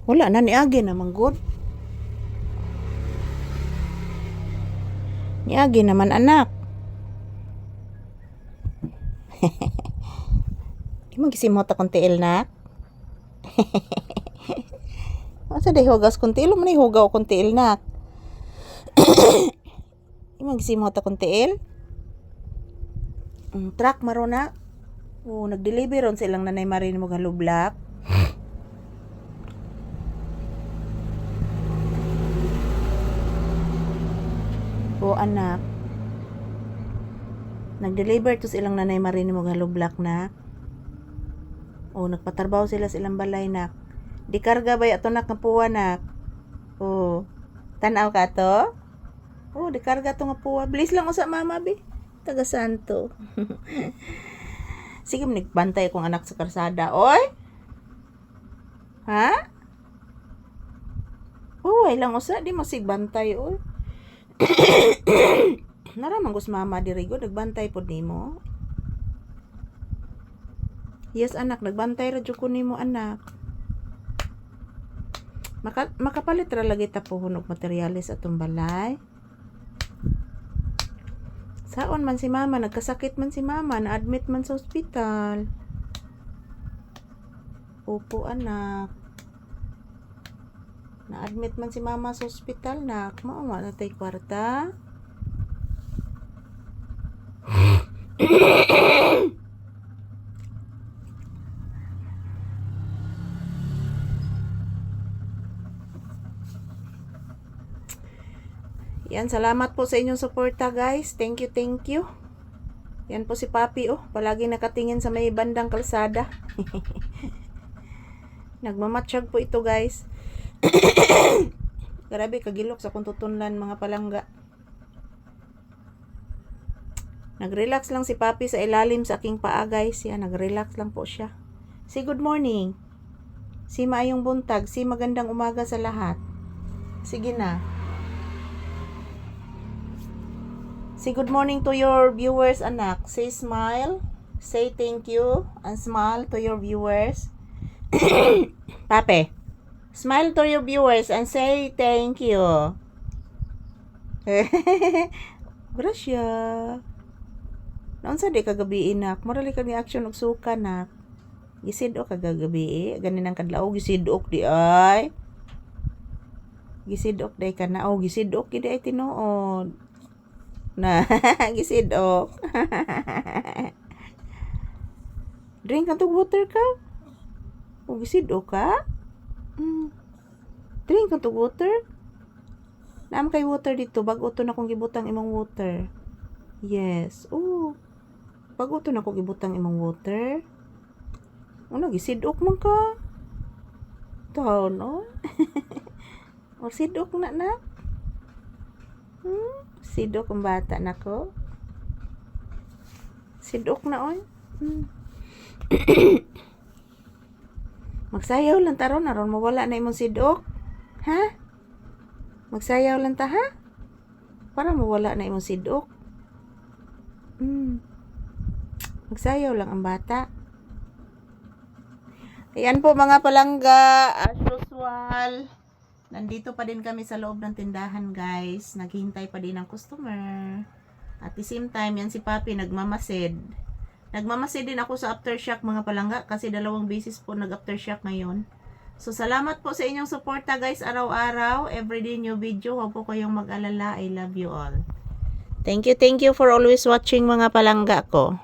Wala na niagi naman good. Niagi naman anak. Di mo gisimot akong tiil na. Asa day hugas kong tiil? Manay hugaw akong tiil na. Di mo gisimot akong tiil? Truck maro na. Nag-deliver ron silang nanay marin mo galublak. Anak. Nag-deliver to silang nanay marin mo galublak na. Nagpatarbaho sila silang balay nak. Di karga ba ato nak ngapuwa nak? Tanaw ka to? Di karga to ngapuwa. Bilis lang usa mama bi. Taga santo. Sige nagbantay akong anak sa karsada. Oy? Ha? Ay lang usa di masigbantay oy. Naramang gus mama dirigo nagbantay pod nimo. Yes anak, nagbantay ra jud ko nimo anak. Makapalit ra lagi ta pohon og materyales atong balay. Saon man si mama, nagkasakit man si mama, na-admit man sa ospital. Opo anak. Na-admit man si mama sa ospital nak. Mao na tay kwarta. Yan, salamat po sa inyong suporta guys. Thank you. Yan po si Papi palagi nakatingin sa may bandang kalsada. Nagmamatsyag po ito guys. Grabe kagilok sa kung tutunlan mga palangga. Nag-relax lang si Papi sa ilalim sa aking paa guys. Yan, nag-relax lang po siya. Say good morning. Si maayong buntag. Si magandang umaga sa lahat. Sige na. Say good morning to your viewers anak. Say smile. Say thank you. And smile to your viewers. Pape. Smile to your viewers and say thank you. Gracia. Naon sa di kagabi inak? Marali ka ni action og suka nak. Gisidok kagabi ganin ang kadlaw gisidok di ay. Gisidok day ka na gisidok gid ay tinuod. Na gisidok. Drink ka tong water ka? Gisidok ka? Drink ka tong water? Naam kay water dito. Bago to na kong gibutang imong water. Yes. Bago to na kong gibutang imong water. Gisidok man ka? Tao no? Sidok na. Sidok ang bata nako. Sidok na oy. Magsayaw lang taron aron mawala na imong sidok. Ha? Magsayaw lang ta ha? Para mawala na imong sidok. Magsayaw lang ang bata. Ayan po mga palangga, as usual. Nandito pa din kami sa loob ng tindahan guys. Naghihintay pa din ng customer. At the same time, yan si Papi nagmamasid. Nagmamasid din ako sa aftershock mga palangga. Kasi 2 beses po nag-aftershock ngayon. So salamat po sa inyong suporta guys. Araw-araw, everyday new video. Huwag po kayong mag-alala. I love you all. Thank you for always watching mga palangga ko.